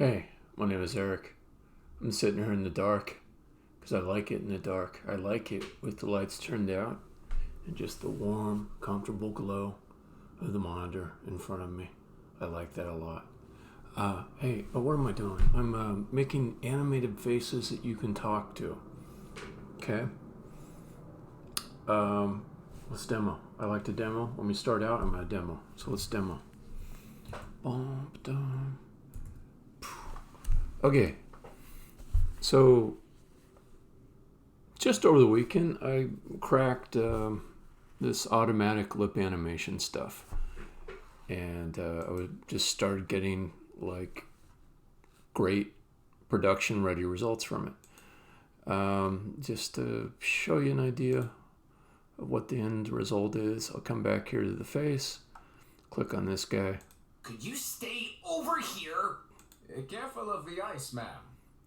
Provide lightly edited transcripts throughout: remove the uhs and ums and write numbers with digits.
Hey, my name is Eric. I'm sitting here in the dark because I like it in the dark. I like it with the lights turned out and just the warm, comfortable glow of the monitor in front of me. I like that a lot. Hey, what am I doing? I'm making animated faces that you can talk to. Okay? Let's demo. I like to demo. When we start out, I'm going to demo. So let's demo. Okay, so just over the weekend, I cracked this automatic lip animation stuff, and I just started getting like great production ready results from it. Just to show you an idea of what the end result is, I'll come back here to the face, click on this guy. Could you stay over here? Careful of the ice, ma'am.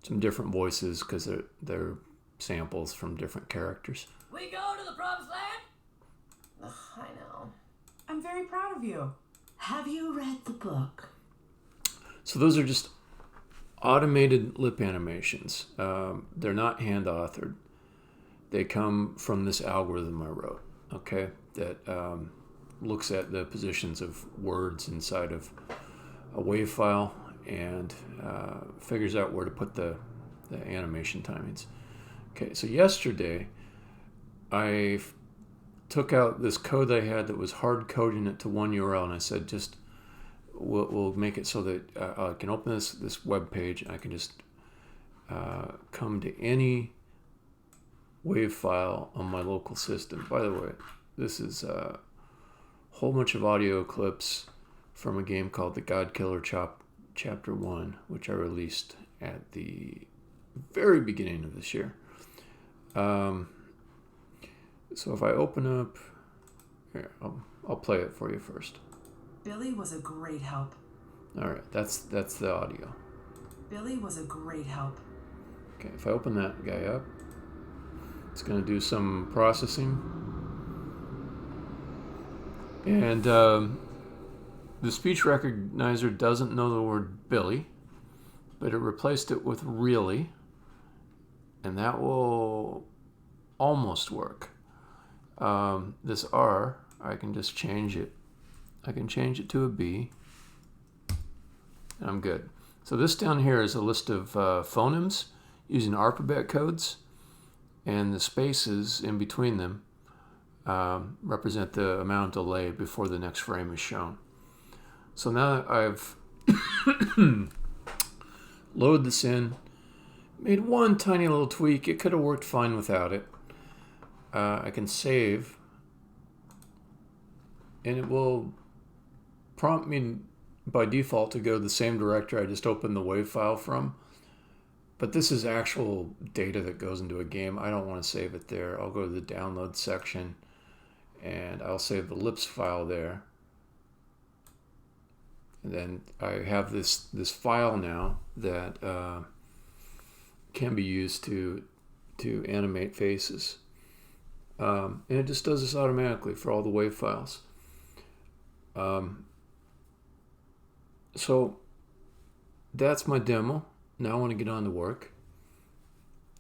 Some different voices because they're samples from different characters. We go to the promised land? I know. I'm very proud of you. Have you read the book? So those are just automated lip animations. They're not hand authored. They come from this algorithm I wrote, okay, that looks at the positions of words inside of a WAV file and figures out where to put the animation timings. Okay, so yesterday I took out this code that I had that was hard coding it to one URL, and I said just we'll make it so that I can open this web page and I can just come to any WAV file on my local system. By the way, this is a whole bunch of audio clips from a game called The God Killer Chapter 1, which I released at the very beginning of this year. So if I open up here, I'll play it for you first. Billy was a great help. All right, that's the audio. Billy was a great help. Okay, if I open that guy up, it's going to do some processing, and the speech recognizer doesn't know the word Billy, but it replaced it with really, and that will almost work. This R, I can just change it. I can change it to a B, and I'm good. So this down here is a list of phonemes using alphabet codes, and the spaces in between them represent the amount of delay before the next frame is shown. So now that I've loaded this in, made one tiny little tweak. It could have worked fine without it. I can save, and it will prompt me by default to go to the same directory I just opened the WAV file from. But this is actual data that goes into a game. I don't want to save it there. I'll go to the download section, and I'll save the lips file there. And then I have this file now that can be used to animate faces. And it just does this automatically for all the WAV files. So that's my demo. Now I want to get on to work.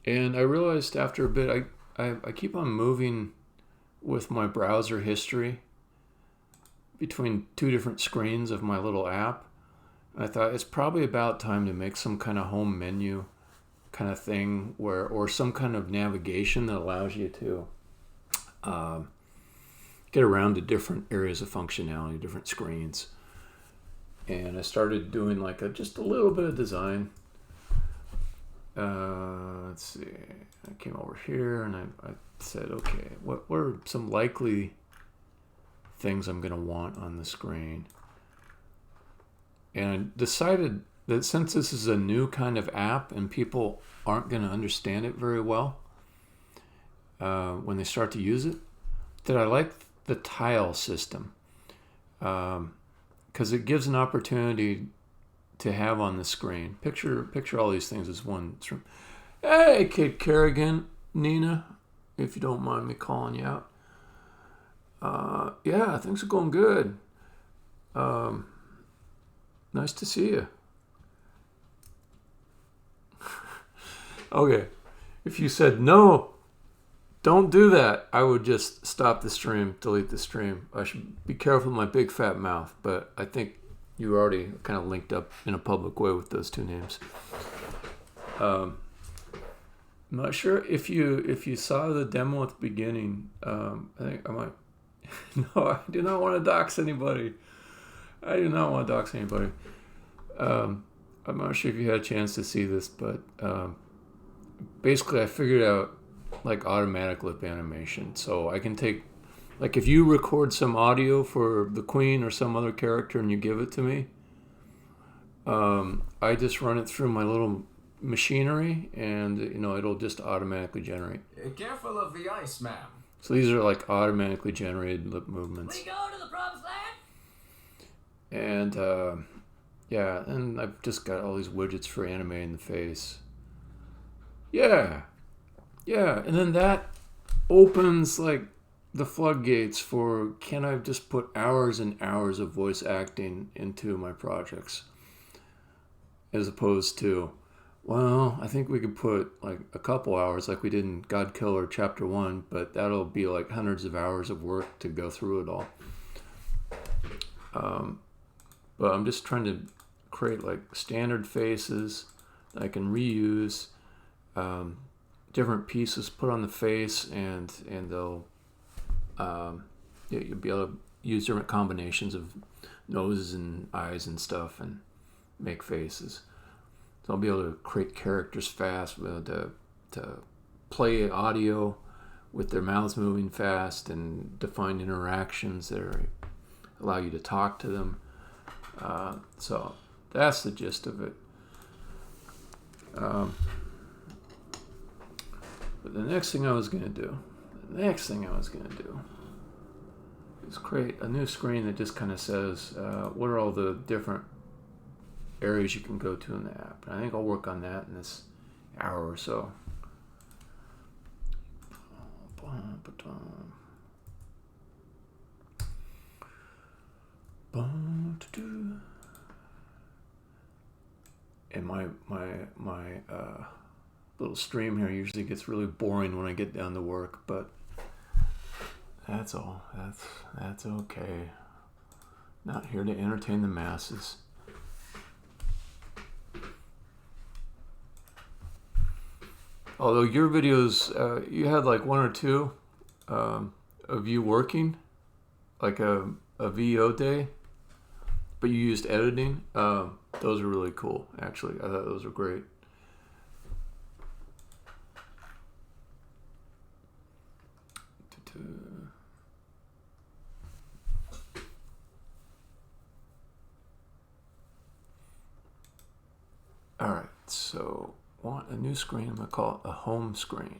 And I realized after a bit, I keep on moving with my browser history between two different screens of my little app. I thought it's probably about time to make some kind of home menu kind of thing or some kind of navigation that allows you to get around to different areas of functionality, different screens. And I started doing just a little bit of design. Let's see. I came over here and I said, okay, what are some likely things I'm going to want on the screen? And I decided that since this is a new kind of app and people aren't going to understand it very well when they start to use it, that I like the tile system because it gives an opportunity to have on the screen. Picture all these things as one stream. Hey, Kate Kerrigan, Nina, if you don't mind me calling you out. Yeah, things are going good. Nice to see you. Okay. If you said no, don't do that, I would just stop the stream, delete the stream. I should be careful with my big fat mouth, but I think you already kind of linked up in a public way with those two names. I'm not sure if you saw the demo at the beginning. I think I might. No, I do not want to dox anybody. I do not want to dox anybody. I'm not sure if you had a chance to see this, but basically I figured out like automatic lip animation. So I can take, like if you record some audio for the Queen or some other character and you give it to me, I just run it through my little machinery and it'll just automatically generate. Careful of the ice, ma'am. So these are like automatically generated lip movements. We go to the promised land. And yeah, and I've just got all these widgets for animating the face. Yeah, and then that opens like the floodgates for, can I just put hours and hours of voice acting into my projects, as opposed to, well, I think we could put like a couple hours like we did in God Killer Chapter 1, but that'll be like hundreds of hours of work to go through it all. But I'm just trying to create like standard faces that I can reuse, different pieces put on the face, and they'll you'll be able to use different combinations of noses and eyes and stuff and make faces. So I'll be able to create characters fast, be able to play audio with their mouths moving fast and define interactions that allow you to talk to them. So that's the gist of it. But the next thing I was going to do is create a new screen that just kind of says, what are all the different areas you can go to in the app. And I think I'll work on that in this hour or so. And my little stream here usually gets really boring when I get down to work, but that's all. That's okay. Not here to entertain the masses. Although your videos, you had like one or two of you working, like a VO day, but you used editing. Those are really cool, actually. I thought those were great. All right, so want a new screen. I'm gonna call it a home screen.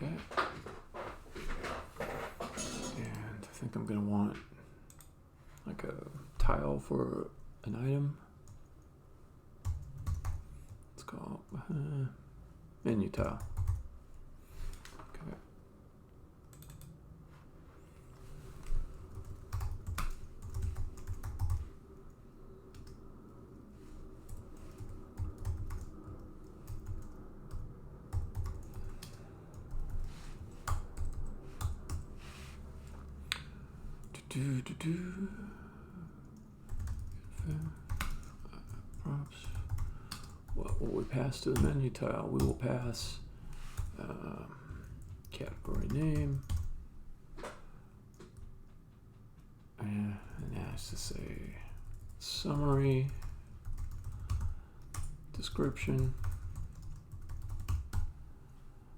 Okay. And I think I'm gonna want like a tile for an item. It's called menu tile. Okay. Prompts. What will we pass to the menu tile? We will pass category name, and it has to say summary, description.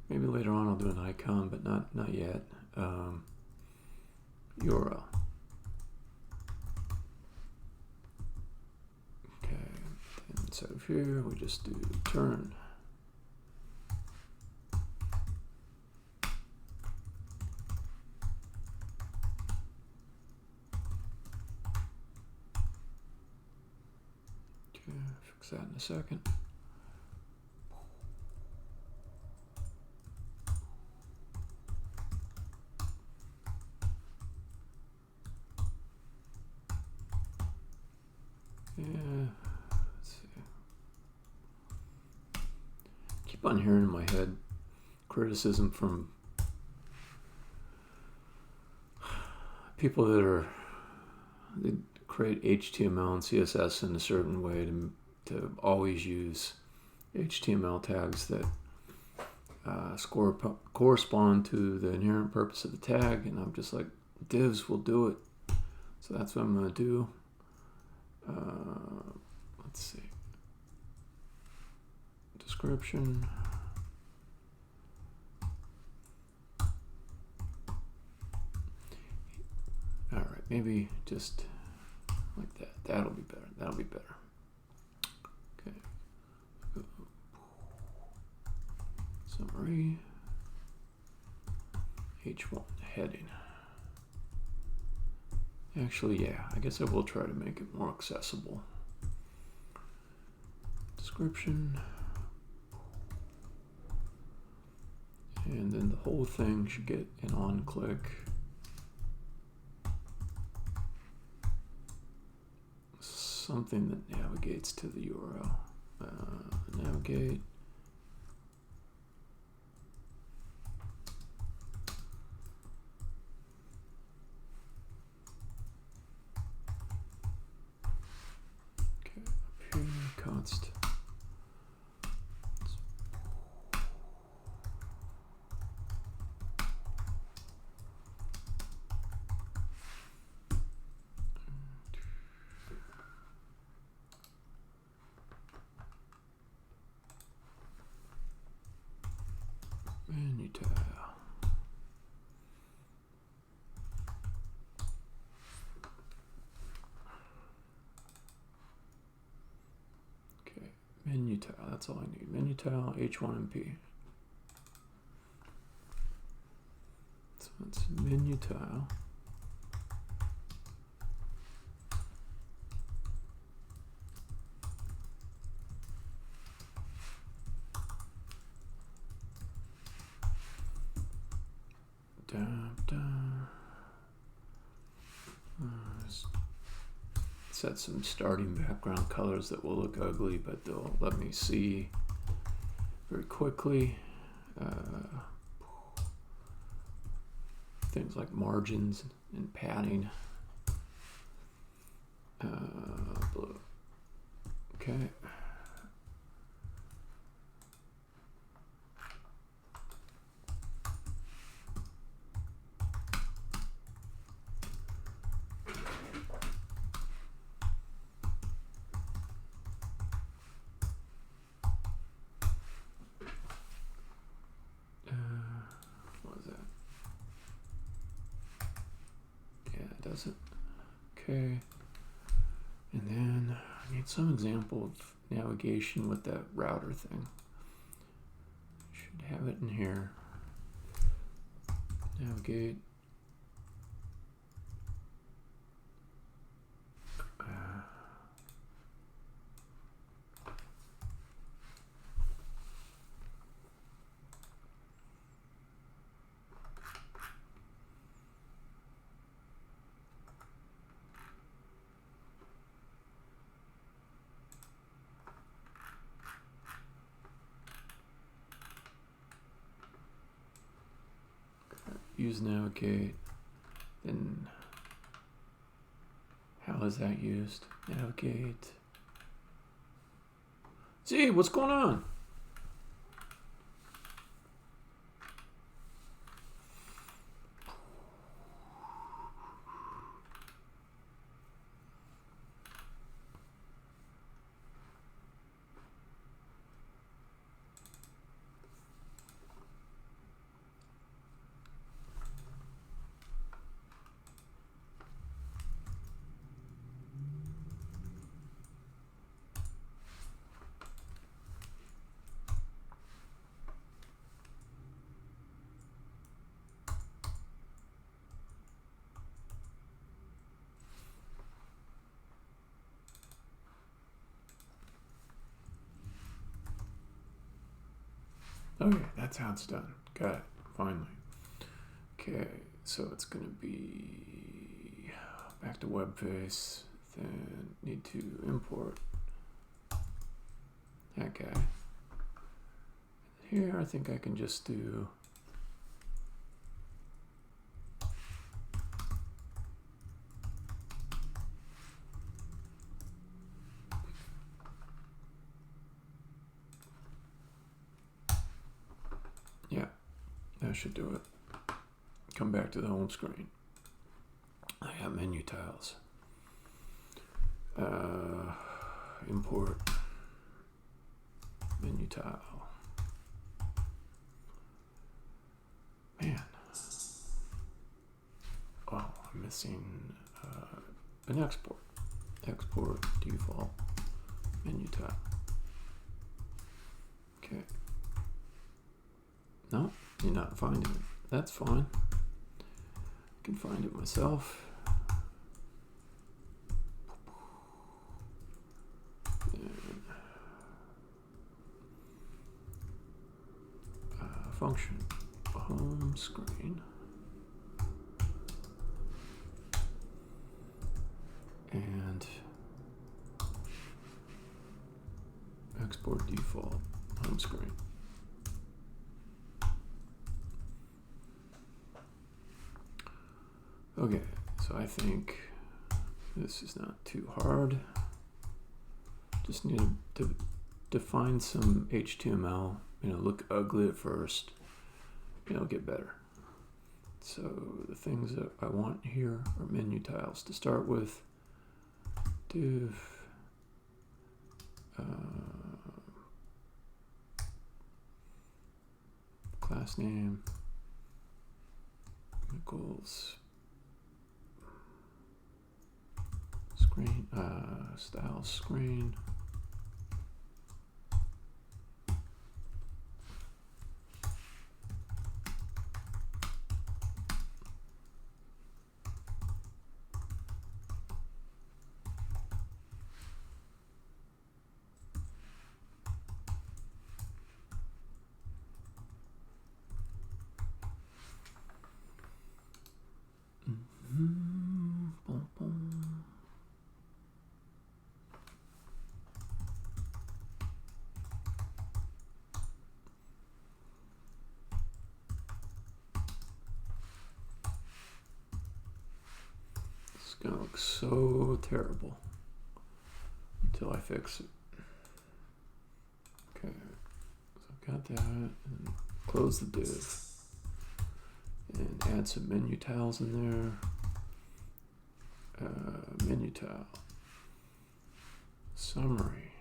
Maybe later on I'll do an icon, but not yet. URL. So here we just do turn. Fix that in a second. Yeah, let's see. Keep on hearing in my head criticism from people that create HTML and CSS in a certain way to always use HTML tags that correspond to the inherent purpose of the tag, and I'm just like, divs will do it. So that's what I'm going to do. Let's see. Description. All right, maybe just like that. That'll be better. That'll be better. Okay. Summary. H1 heading. Actually, yeah, I guess I will try to make it more accessible. Description. And then the whole thing should get an on-click. Something that navigates to the URL. Navigate. Okay, up here, const. Menu tile. Okay, menu tile, that's all I need. Menu tile, H1MP. So it's menu tile. Set some starting background colors that will look ugly, but they'll let me see very quickly. Things like margins and padding. Blue. Okay. Doesn't. Okay. And then I need some example of navigation with that router thing. Should have it in here. Navigate. Use navigate. Then how is that used? Navigate. See, what's going on? Okay, that's how it's done. Got it. Finally. Okay, so it's going to be back to web face. Then need to import that guy. Here, I think I can just do that should do it. Come back to the home screen. I got menu tiles. Import menu tile. Man. Oh, I'm missing an export. Export default menu tile. Okay. No, you're not finding it. That's fine. I can find it myself. And, function home screen. And export default home screen. Okay, so I think this is not too hard. Just need to define some HTML, look ugly at first, get better. So the things that I want here are menu tiles to start with. Div class name equals screen style screen. It's gonna look so terrible until I fix it. Okay, so I've got that, and close the div, and add some menu tiles in there. Menu tile summary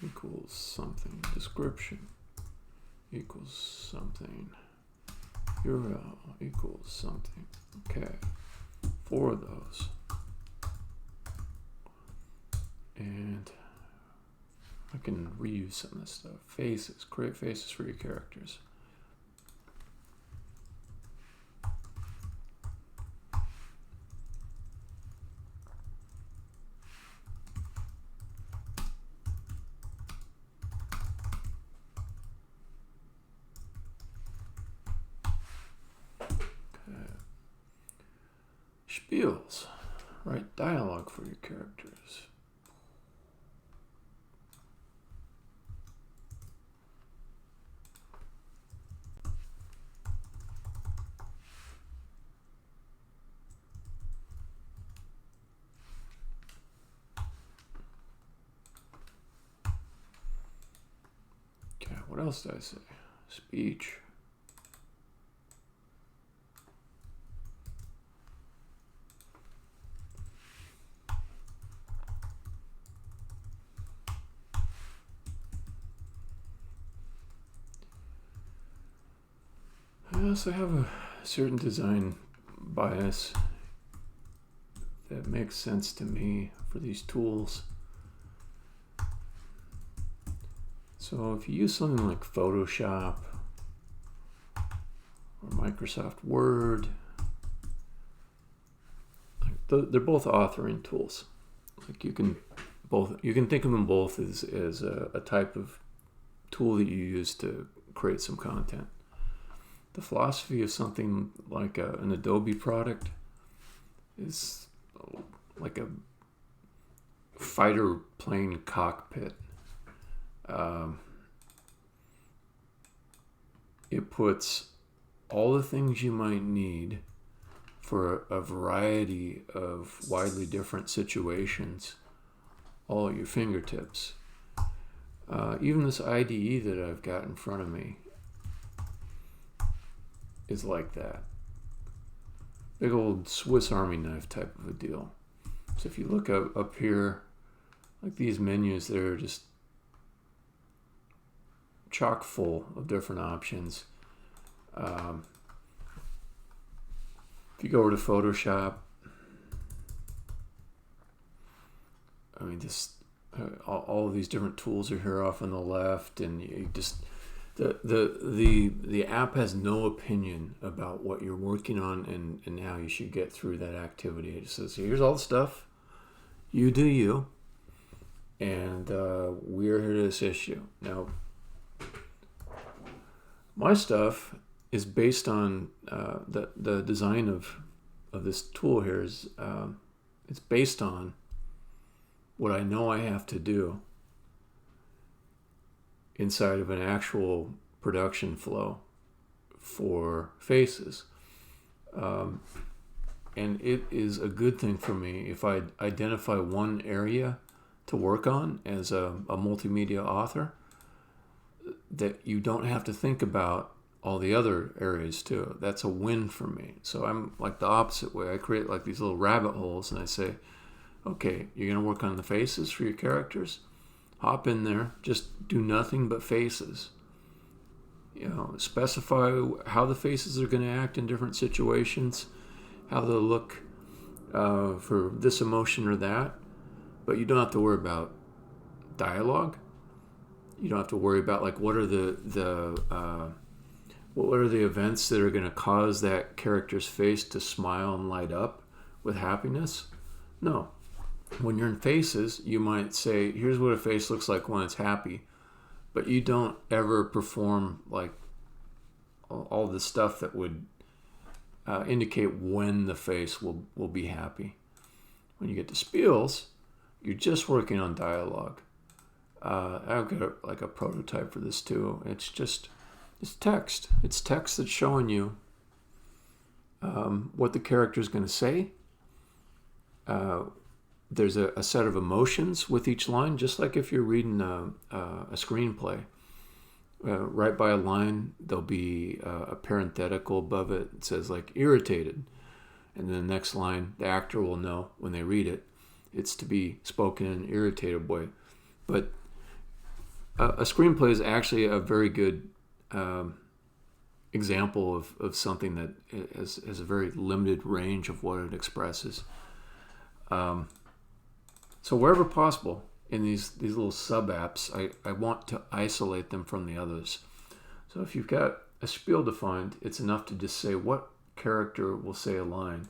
equals something, description equals something, URL equals something. Okay, 4 of those. And I can reuse some of this stuff. Faces, create faces for your characters. Spiels, write dialogue for your characters. Okay, what else did I say? Speech. I also have a certain design bias that makes sense to me for these tools. So if you use something like Photoshop or Microsoft Word, they're both authoring tools. Like you can think of them both as a type of tool that you use to create some content. The philosophy of something like an Adobe product is like a fighter plane cockpit. It puts all the things you might need for a variety of widely different situations all at your fingertips. Even this IDE that I've got in front of me is like that. Big old Swiss Army knife type of a deal. So if you look up here, like these menus, they're just chock full of different options. If you go over to Photoshop, I mean, just all of these different tools are here off on the left, and you just the app has no opinion about what you're working on and how you should get through that activity. It just says, here's all the stuff, you do you, and we're here to assist you. Now, my stuff is based on the design of this tool here is it's based on what I know I have to do inside of an actual production flow for faces. And it is a good thing for me if I identify one area to work on as a multimedia author, that you don't have to think about all the other areas too. That's a win for me. So I'm like the opposite way. I create like these little rabbit holes and I say, okay, you're going to work on the faces for your characters? Hop in there, just do nothing but faces. You know, specify how the faces are going to act in different situations, how they'll look for this emotion or that. But you don't have to worry about dialogue. You don't have to worry about like what are the events that are going to cause that character's face to smile and light up with happiness. No. When you're in faces, you might say, here's what a face looks like when it's happy, but you don't ever perform like all the stuff that would indicate when the face will be happy. When you get to spiels, you're just working on dialogue. I've got like a prototype for this too. It's text. It's text that's showing you what the character is going to say. There's a set of emotions with each line, just like if you're reading a screenplay. Right by a line, there'll be a parenthetical above it. It says like irritated. And then the next line, the actor will know when they read it, it's to be spoken in an irritated way. But a screenplay is actually a very good example of something that has a very limited range of what it expresses. So wherever possible in these little sub-apps, I want to isolate them from the others. So if you've got a spiel defined, it's enough to just say what character will say a line.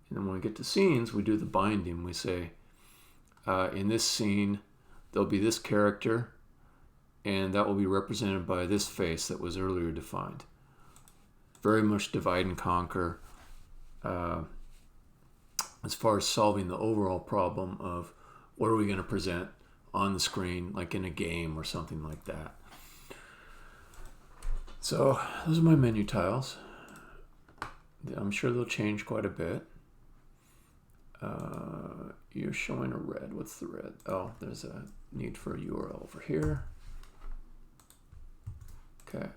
And then when we get to scenes, we do the binding. We say, in this scene, there'll be this character, and that will be represented by this face that was earlier defined. Very much divide and conquer. As far as solving the overall problem of what are we going to present on the screen, like in a game or something like that. So those are my menu tiles. I'm sure they'll change quite a bit. You're showing a red. What's the red? Oh, there's a need for a URL over here. Okay.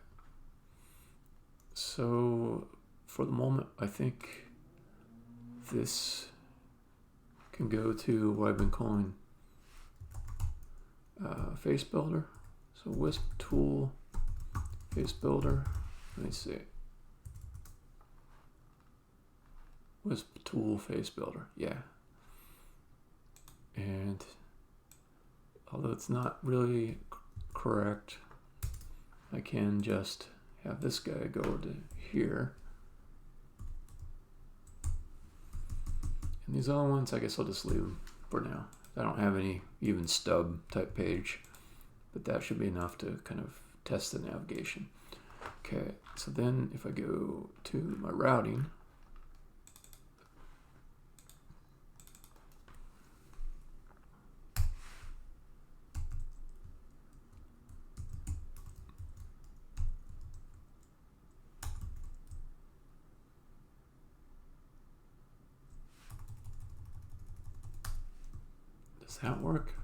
So for the moment, I think this can go to what I've been calling Face Builder. So Wisp Tool, Face Builder. Let me see. Wisp Tool, Face Builder. Yeah. And although it's not really correct, I can just have this guy go to here. And these other ones, I guess I'll just leave them for now. I don't have any even stub type page, but that should be enough to kind of test the navigation. Okay, so then if I go to my routing, does that work?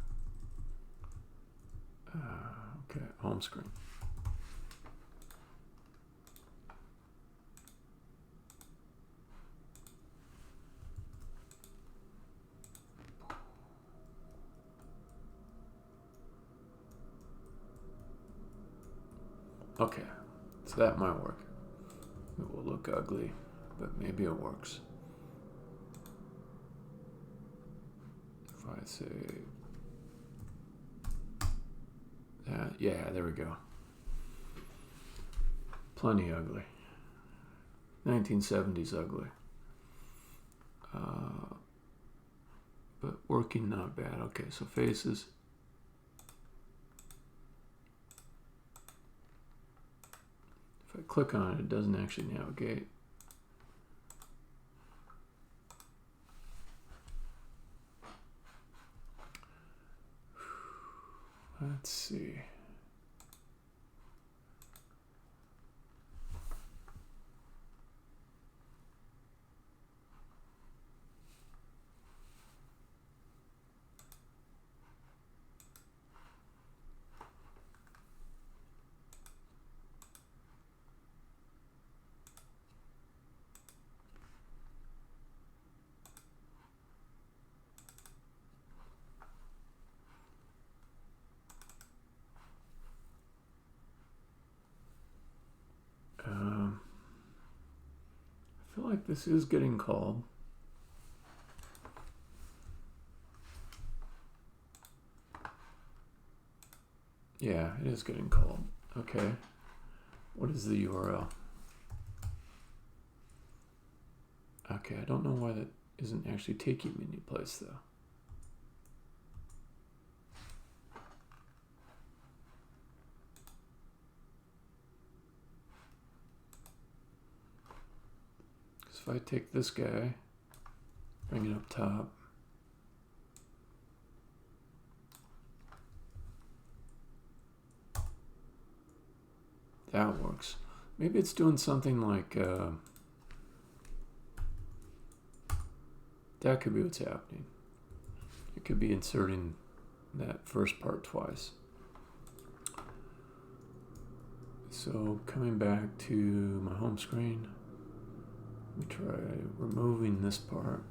Okay, home screen. Okay, so that might work. It will look ugly, but maybe it works. If I say that, yeah, there we go. Plenty ugly. 1970s ugly. But working not bad. Okay, so faces. If I click on it, it doesn't actually navigate. Let's see. I feel like this is getting called. Yeah, it is getting called. Okay. What is the URL? Okay, I don't know why that isn't actually taking me any place though. If I take this guy, bring it up top, that works. Maybe it's doing something like, that could be what's happening. It could be inserting that first part twice. So coming back to my home screen, we try removing this part.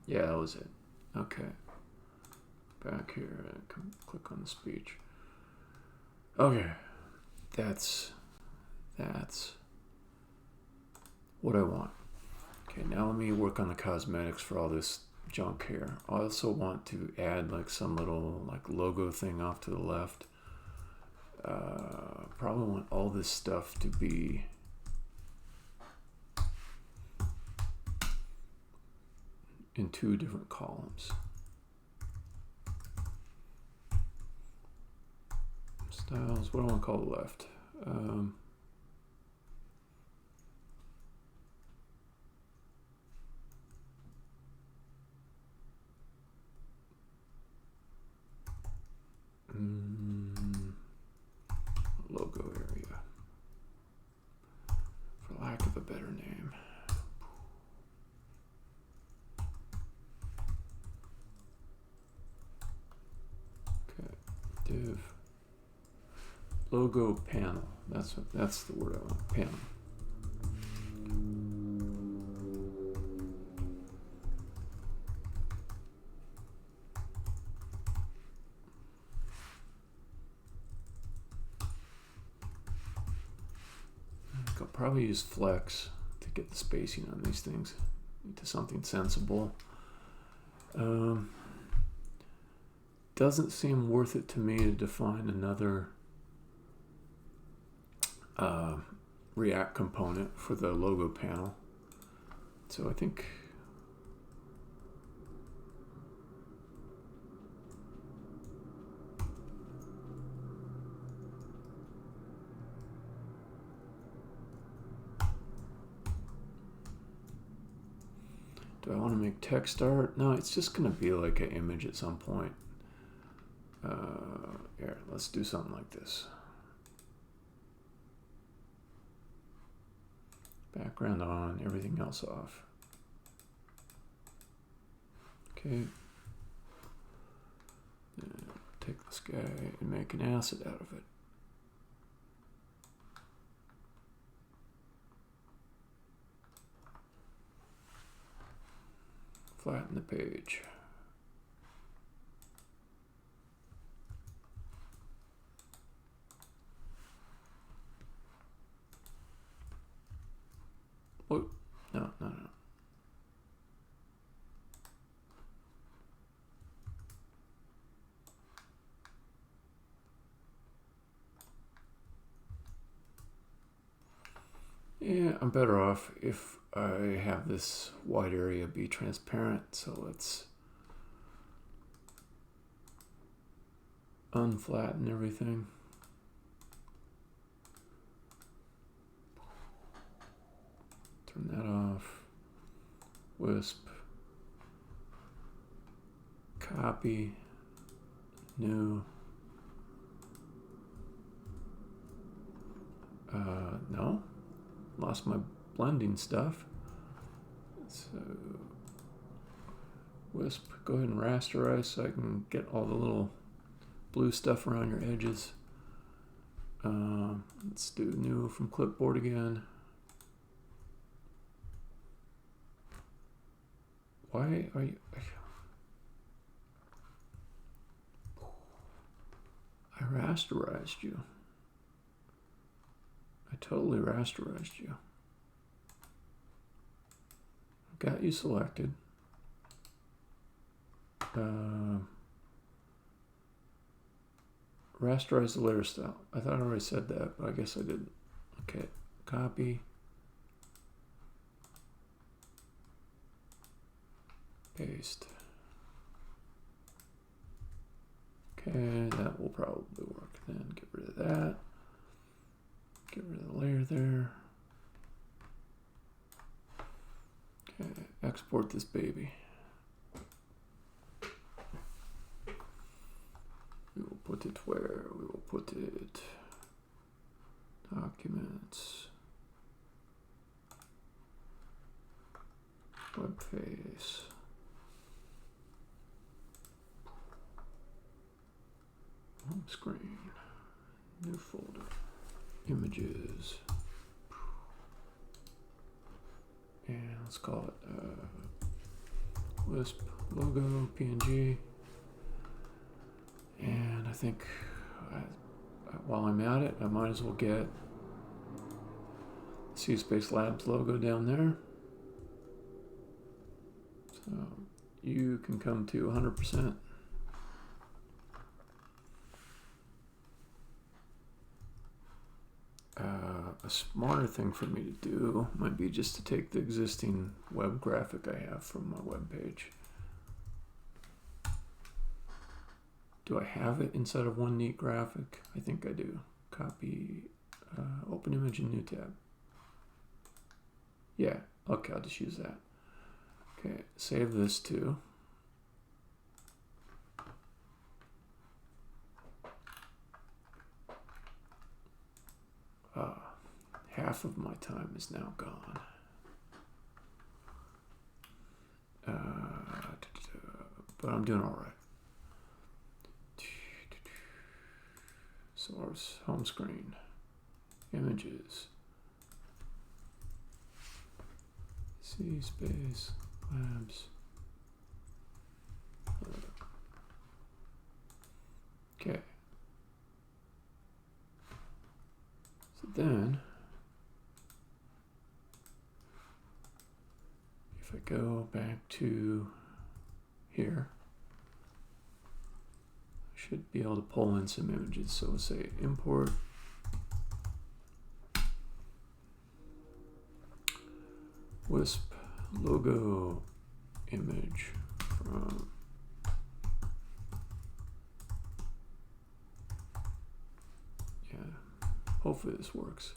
Yeah, that was it. Okay. Back here, click on the speech. Okay. That's what I want. Okay, now let me work on the cosmetics for all this junk here. I also want to add like some little like logo thing off to the left. Probably want all this stuff to be in two different columns. Styles, what do I want to call the left? Logo area, for lack of a better name. Okay, div logo panel. That's the word I want. Panel. I'll probably use flex to get the spacing on these things into something sensible. Doesn't seem worth it to me to define another React component for the logo panel. So I think Do I want to make text art? No, it's just going to be like an image at some point. Here, let's do something like this. Background on, everything else off. Okay. Take this guy and make an asset out of it. Flatten the page. Oh, no. Yeah, I'm better off if I have this white area be transparent. So let's unflatten everything. Turn that off. Wisp. Copy. New. No. Lost my blending stuff. So Wisp, go ahead and rasterize so I can get all the little blue stuff around your edges. Let's do new from clipboard again. Why are you... I rasterized you. I totally rasterized you. Got you selected. Rasterize the layer style. I thought I already said that, but I guess I didn't. Okay, copy. Paste. Okay, that will probably work then. Get rid of that. Get rid of the layer there. Okay, export this baby. We will put it where? We will put it documents, web face. Home screen, new folder, images, and let's call it Wisp logo PNG. And I think while I'm at it, I might as well get CSpace Labs logo down there. So you can come to 100%. A smarter thing for me to do might be just to take the existing web graphic I have from my web page. Do I have it inside of one neat graphic? I think I do. Copy, open image in new tab. Yeah, okay, I'll just use that. Okay, save this too. Half of my time is now gone. But I'm doing all right. Source, home screen, images, CSpace Labs. Okay. So then, if I go back to here, I should be able to pull in some images. So we'll say import Wisp logo image from hopefully this works.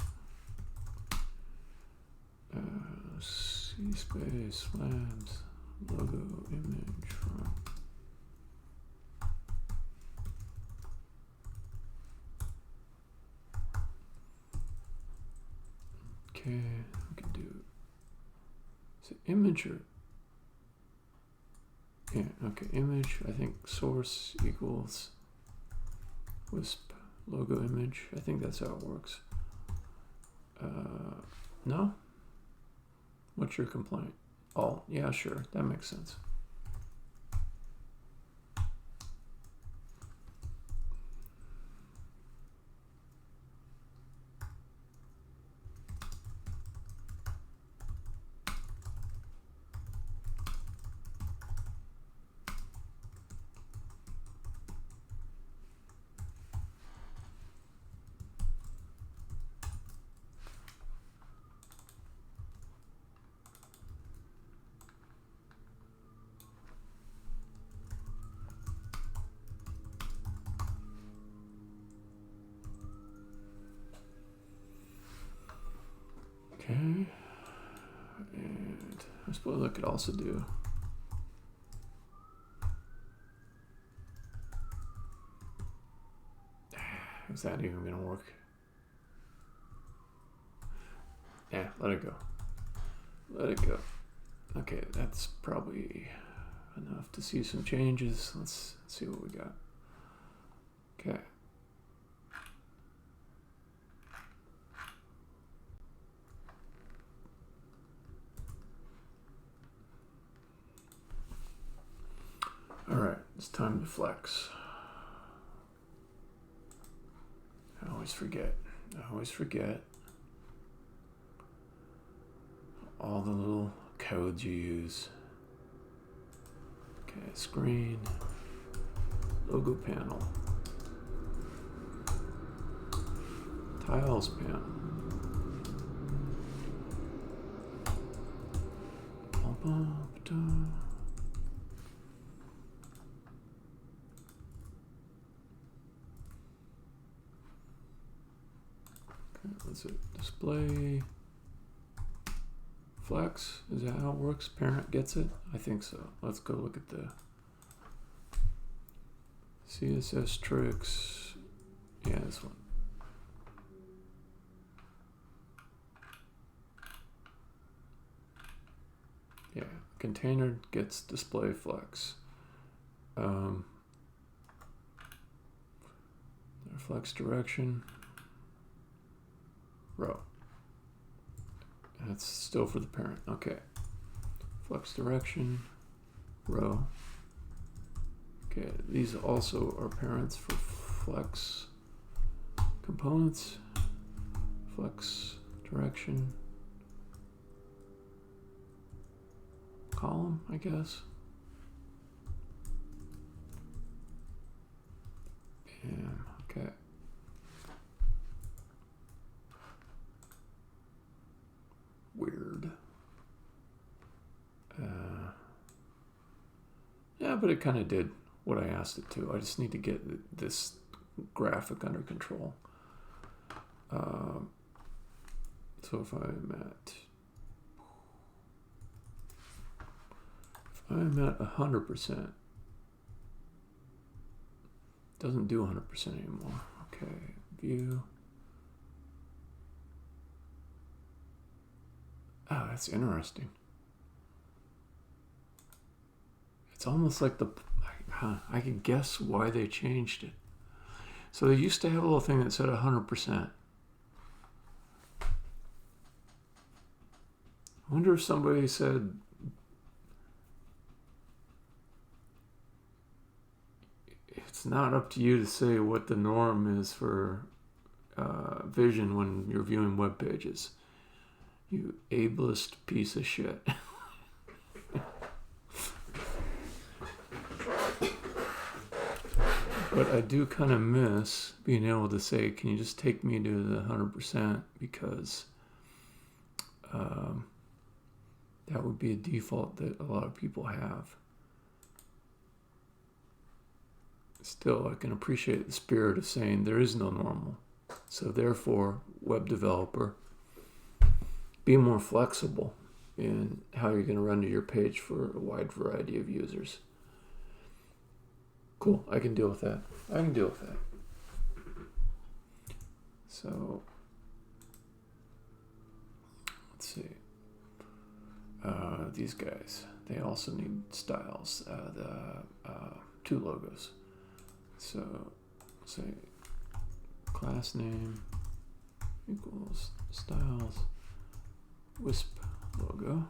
CSpace Labs logo image from. Okay, we can do. Is it image or? Yeah, okay, image. I think source equals Wisp logo image. I think that's how it works. No? What's your complaint? Oh, yeah, sure. That makes sense. Okay. And I suppose I could also do. Is that even going to work? Yeah, let it go. Let it go. Okay, that's probably enough to see some changes. Let's see what we got. Okay. All right, it's time to flex. I always forget. All the little codes you use. Okay, screen, logo panel, tiles panel, okay, what's it? Display. Flex, is that how it works? Parent gets it? I think so. Let's go look at the CSS tricks. Yeah, this one. Yeah, container gets display flex. Flex direction. Row. That's still for the parent. Okay. Flex direction, row. Okay, these also are parents for flex components, flex direction, column, I guess. Bam, okay. Weird. Yeah, but it kind of did what I asked it to. I just need to get this graphic under control. So if I'm at 100%, doesn't do 100% anymore. Okay, view. Oh, that's interesting. It's almost like I can guess why they changed it. So they used to have a little thing that said 100%. I wonder if somebody said, it's not up to you to say what the norm is for vision when you're viewing web pages. You ableist piece of shit. But I do kind of miss being able to say, can you just take me to the 100%? Because that would be a default that a lot of people have. Still, I can appreciate the spirit of saying there is no normal. So therefore, web developer, be more flexible. in how you're going to render your page for a wide variety of users. Cool, I can deal with that. So, let's see. These guys, they also need styles. Two logos. So, say class name equals styles Wisp logo.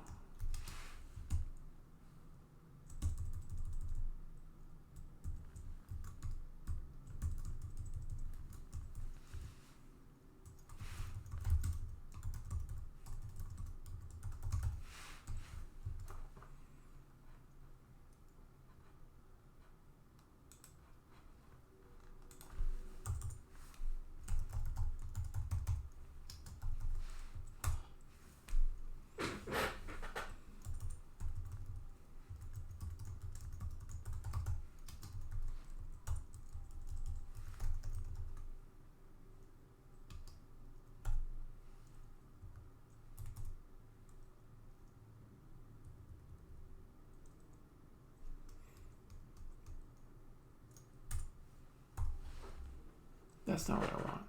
That's not what I want.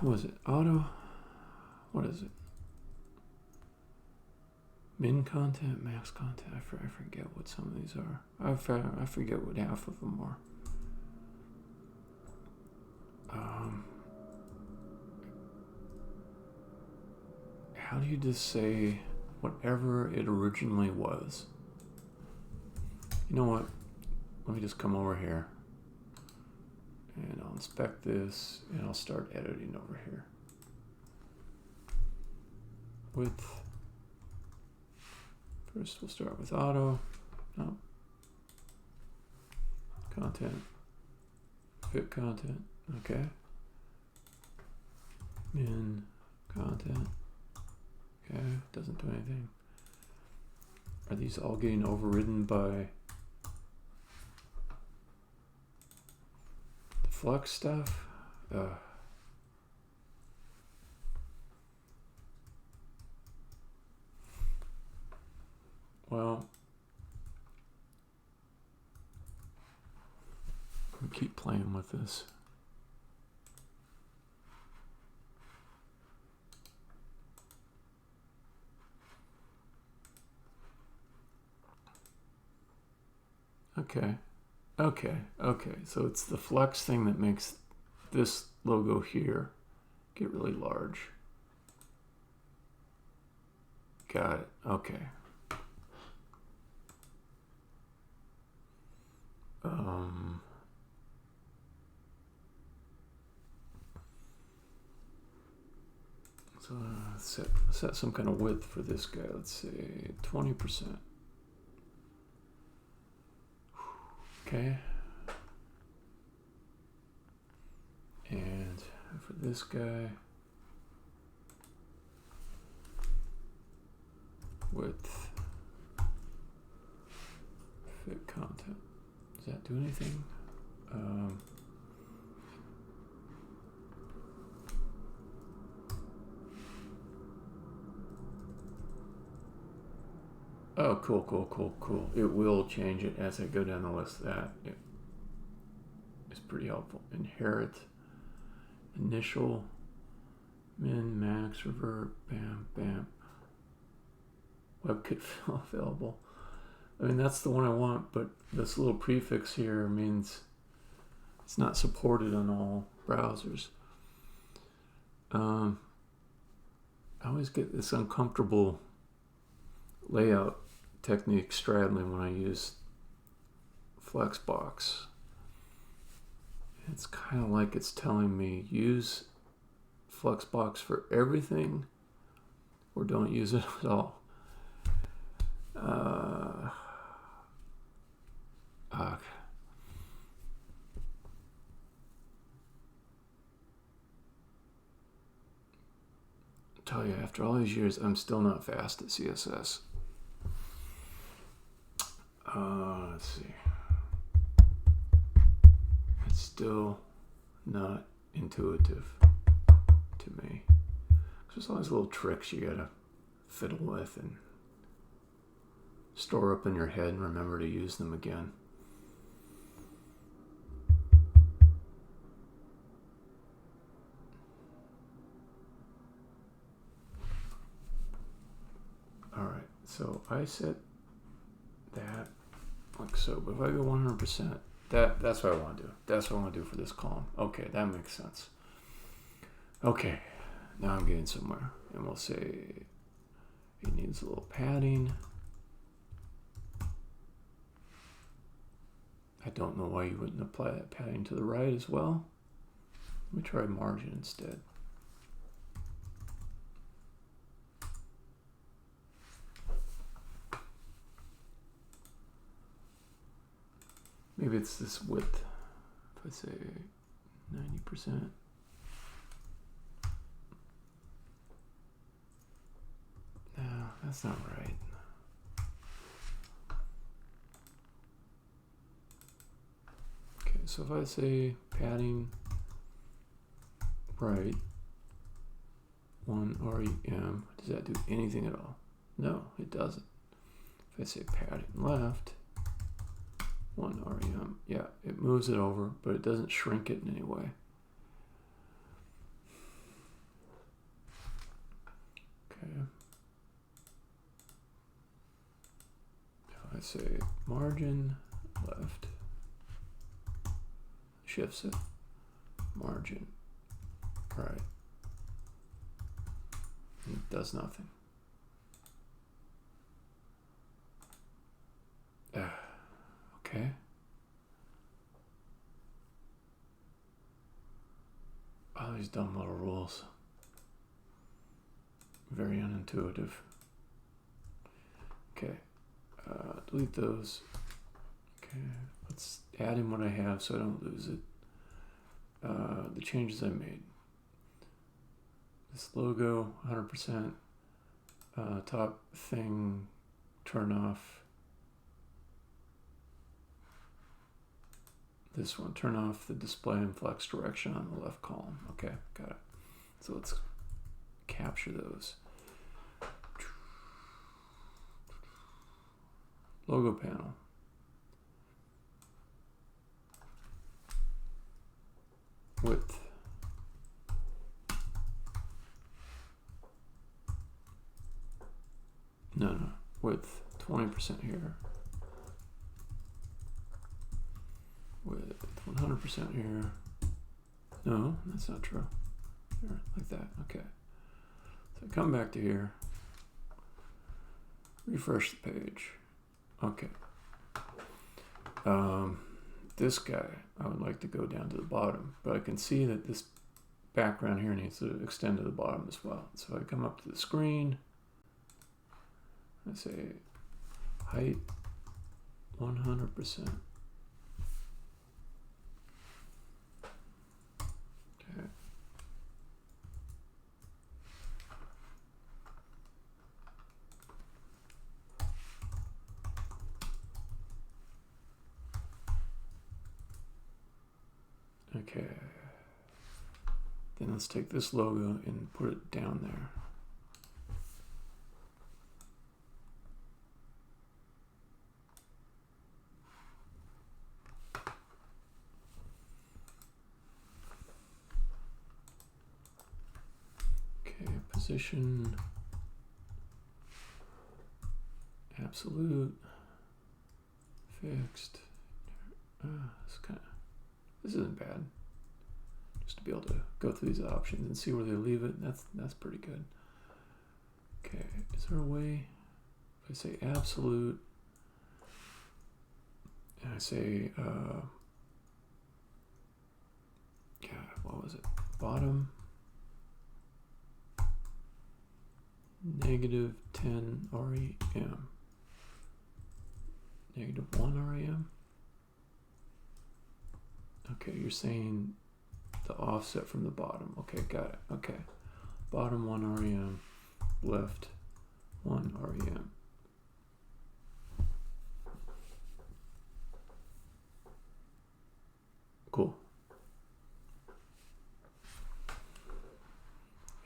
What was it? Auto? What is it? Min content, max content. I forget what some of these are. I forget what half of them are. How do you just say whatever it originally was? You know what? Let me just come over here and I'll inspect this and I'll start editing over here. Width. First we'll start with auto. No. Content. Fit content. Okay. Min content. Okay. Doesn't do anything. Are these all getting overridden by Flux stuff? Well, I'll keep playing with this. Okay. So it's the flex thing that makes this logo here get really large. Got it. Okay. So set some kind of width for this guy. Let's say 20%. Okay. And for this guy, width, fit content. Does that do anything? Oh, cool. It will change it as I go down the list. That is pretty helpful. Inherit, initial, min, max, revert, bam. WebKit available. I mean, that's the one I want, but this little prefix here means it's not supported on all browsers. I always get this uncomfortable layout technique straddling when I use Flexbox. It's kind of like it's telling me use Flexbox for everything or don't use it at all. I tell you, after all these years, I'm still not fast at CSS. Let's see. It's still not intuitive to me. There's all these little tricks you gotta fiddle with and store up in your head and remember to use them again. Alright, so I set that like so, but if I go 100%, that's what I want to do. That's what I want to do for this column. Okay, that makes sense. Okay, now I'm getting somewhere. And we'll say it needs a little padding. I don't know why you wouldn't apply that padding to the right as well. Let me try margin instead. Maybe it's this width. If I say 90%. No, that's not right. Okay, so if I say padding right, 1 REM, does that do anything at all? No, it doesn't. If I say padding left, 1 REM, yeah, it moves it over, but it doesn't shrink it in any way. Okay. If I say margin left, shifts it, margin right, and it does nothing. Okay. All these dumb little rules. Very unintuitive. Okay. Delete those. Okay. Let's add in what I have so I don't lose it. The changes I made. This logo, 100%. Top thing, turn off. This one, turn off the display and flex direction on the left column. Okay, got it. So let's capture those. Logo panel. Width. No. Width, 20% here. With 100% here. No, that's not true. Here, like that. Okay. So come back to here. Refresh the page. Okay. This guy, I would like to go down to the bottom, but I can see that this background here needs to extend to the bottom as well. So I come up to the screen. I say height 100%. Okay, then let's take this logo and put it down there. Okay, position, absolute, fixed. This isn't bad. Just to be able to go through these options and see where they leave it. That's pretty good. Okay, is there a way? If I say absolute, and I say, God, what was it? Bottom, -10 REM, -1 REM. Okay, you're saying the offset from the bottom. Okay, got it. Okay. Bottom 1 REM, left 1 REM. Cool.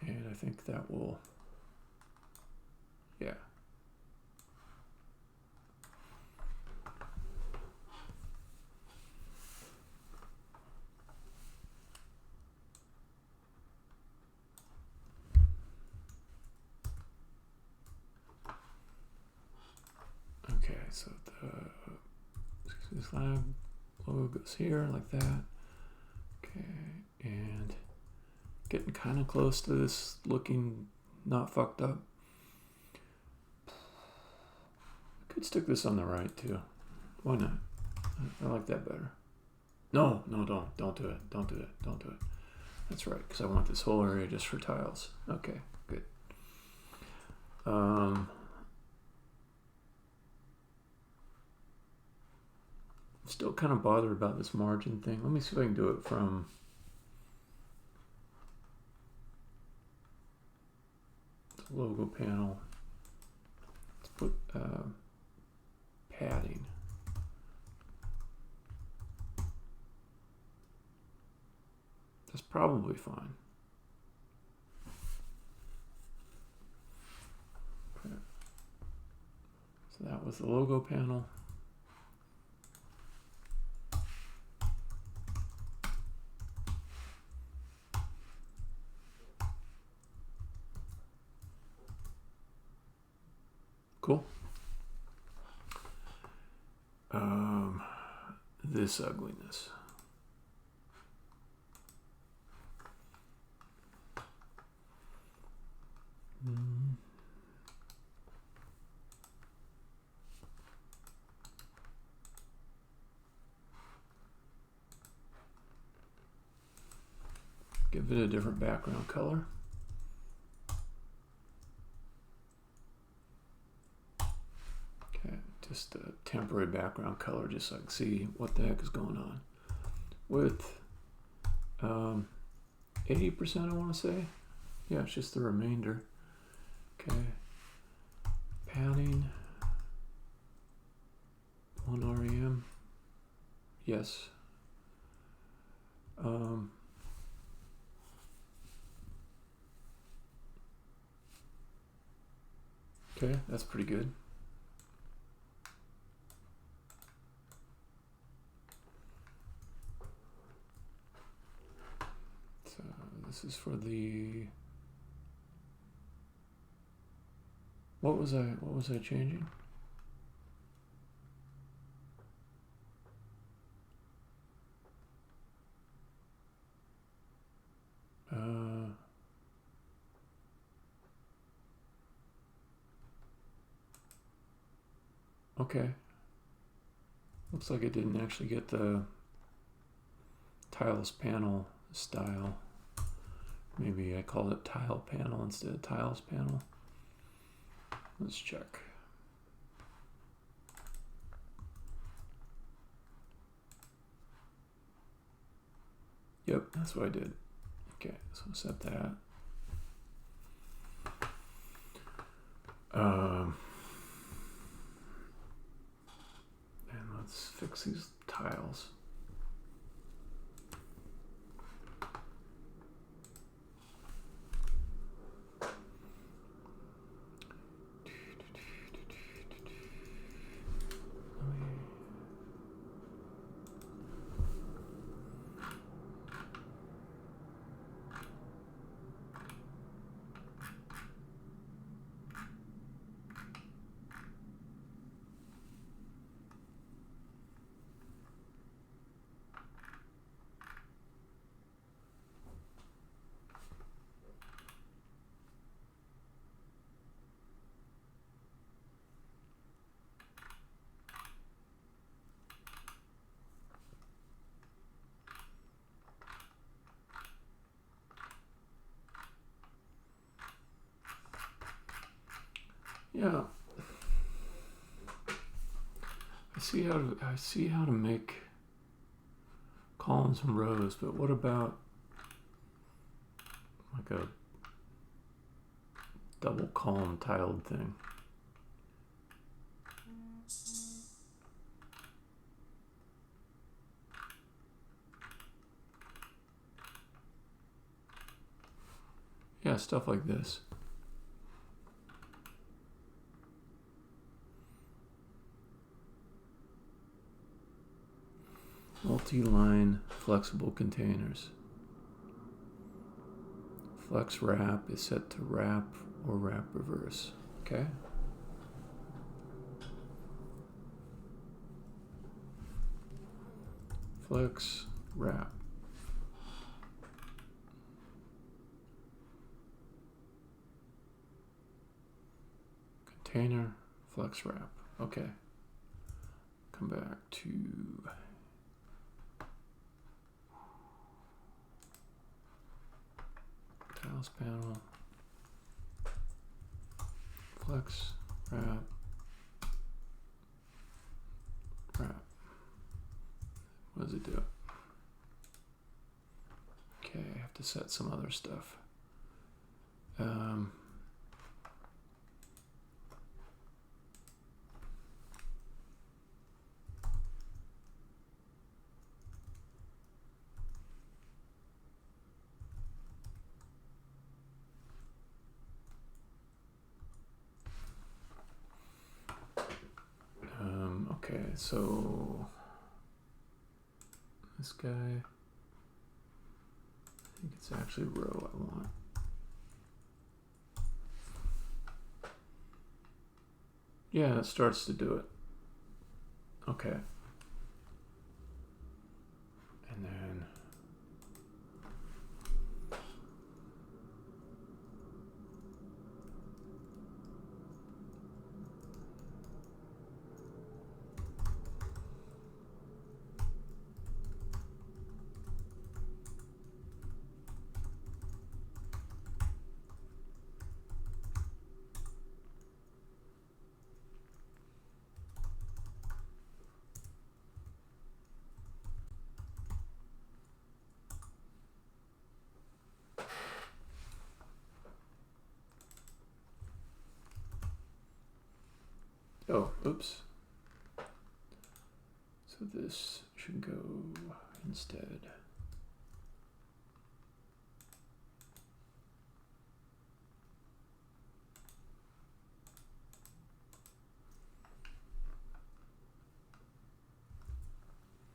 And I think that will, yeah. Okay, so this lab logo goes here like that. Okay, and getting kind of close to this looking not fucked up. I could stick this on the right too. Why not? I like that better. No, don't do it. Don't do it. Don't do it. That's right, because I want this whole area just for tiles. Okay, good. Still kind of bothered about this margin thing. Let me see if I can do it from the logo panel. Let's put padding. That's probably fine. Okay. So that was the logo panel. Cool. This ugliness. Give it a different background color. Okay, just a temporary background color, just so I can see what the heck is going on. With 80%, I want to say. Yeah, it's just the remainder. Okay. Padding. 1 REM. Yes. Okay, that's pretty good. So this is for the, what was I changing? Okay. Looks like it didn't actually get the tiles panel style. Maybe I called it tile panel instead of tiles panel. Let's check. Yep, that's what I did. Okay, so set that. And let's fix these tiles. Yeah, I see how to make columns and rows, but what about like a double column tiled thing? Yeah, Yeah, stuff like this. Multi-line flexible containers. Flex wrap is set to wrap or wrap reverse. Okay. Flex wrap. Container, flex wrap. Okay. Come back to tiles panel. Flex wrap. Wrap. What does it do? Okay, I have to set some other stuff. Okay, so this guy, I think it's actually row I want. Yeah, it starts to do it. Okay. And then oh, oops. So this should go instead.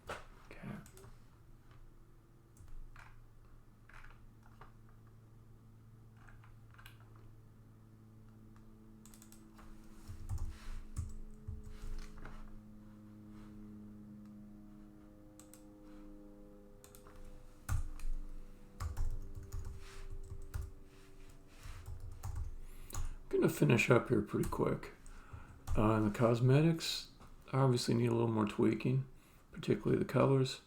Okay. I'm gonna finish up here pretty quick. The cosmetics obviously need a little more tweaking, particularly the colors.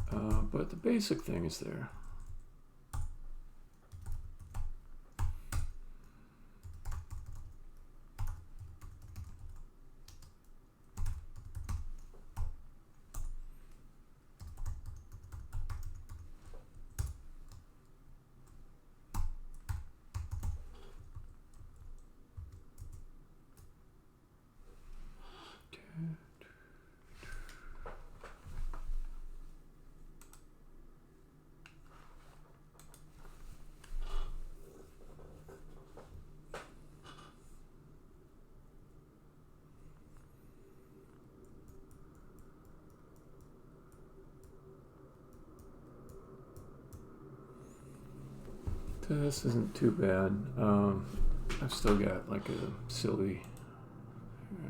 But the basic thing is there. This isn't too bad. I've still got like a silly.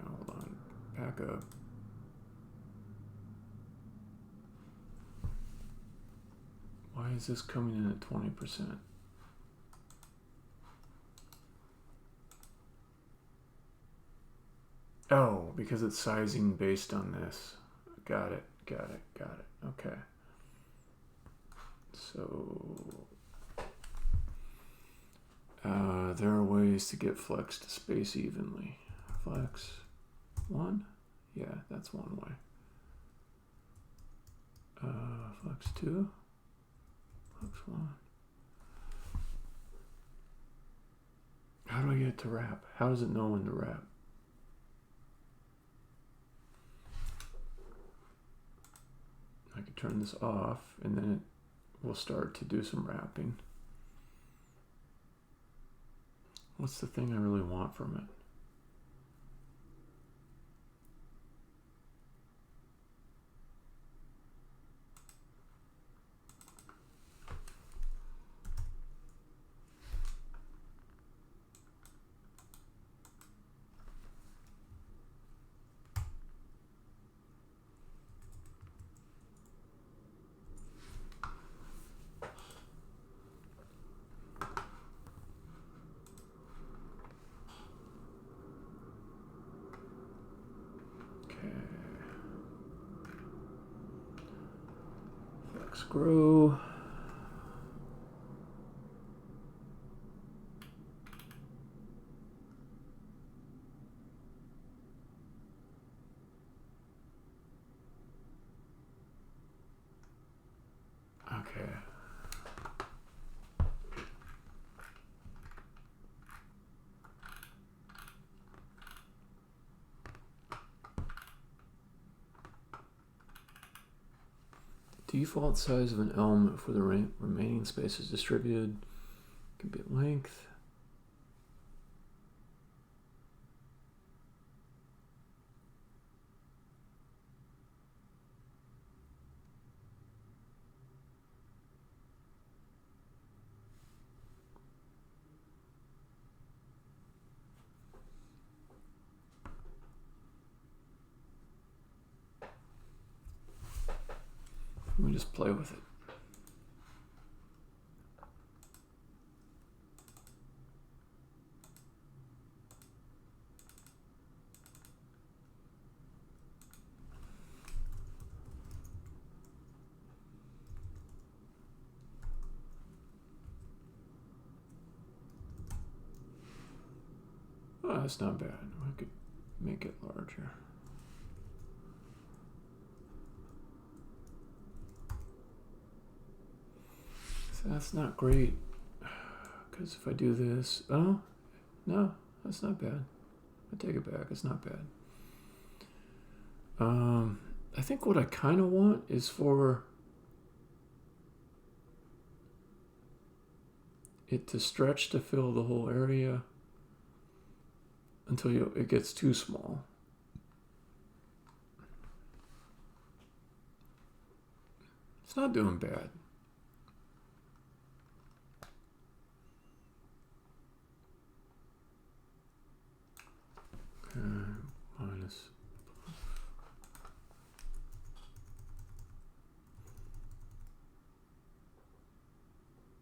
Hold on, back up. Why is this coming in at 20%? Oh, because it's sizing based on this. Got it. Okay. So there are ways to get flex to space evenly. Flex 1? Yeah, that's one way. Flex 2? Flex 1. How do I get it to wrap? How does it know when to wrap? I can turn this off and then it will start to do some wrapping. What's the thing I really want from it? Grow. Okay. Default size of an element for the remaining space is distributed. Can be length. Let me just play with it. Oh, that's not bad. I could make it larger. So that's not great. Because if I do this... Oh, no, that's not bad. I take it back. It's not bad. I think what I kind of want is for it to stretch to fill the whole area until it gets too small. It's not doing bad. Okay, minus.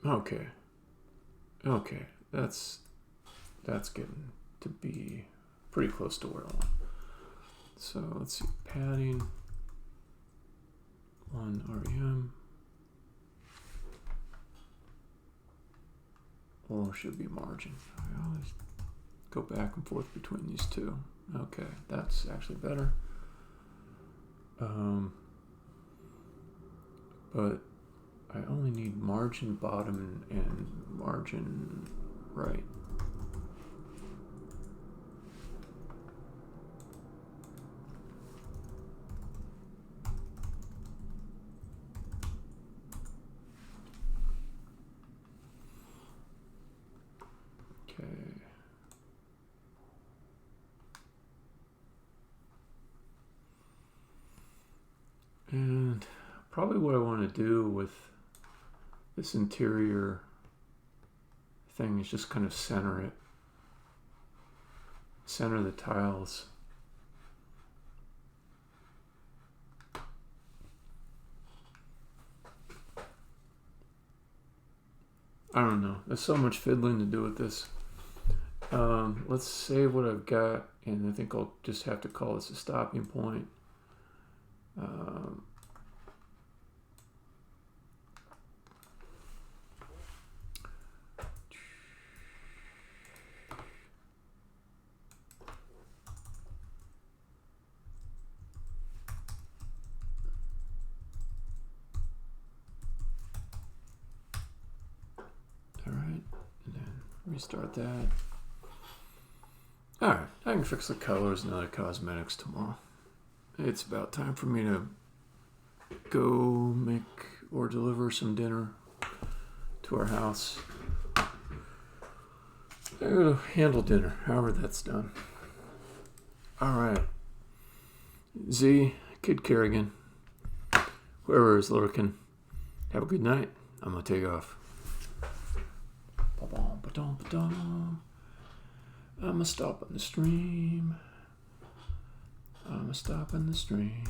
Okay. Okay, that's getting to be pretty close to where I want. So let's see, padding, 1 REM, or should be margin. I always go back and forth between these two. Okay, that's actually better. But I only need margin bottom and margin right. Okay. And probably what I want to do with this interior thing is just kind of center it. Center the tiles. I don't know. There's so much fiddling to do with this. Let's save what I've got, and I think I'll just have to call this a stopping point. Restart that. Alright, I can fix the colors and other cosmetics tomorrow. It's about time for me to go make or deliver some dinner to our house. I'm gonna handle dinner, however that's done. Alright. Z, Kid Kerrigan, whoever is lurking, have a good night. I'm gonna take off. I'ma stop on the stream. I'ma stop on the stream.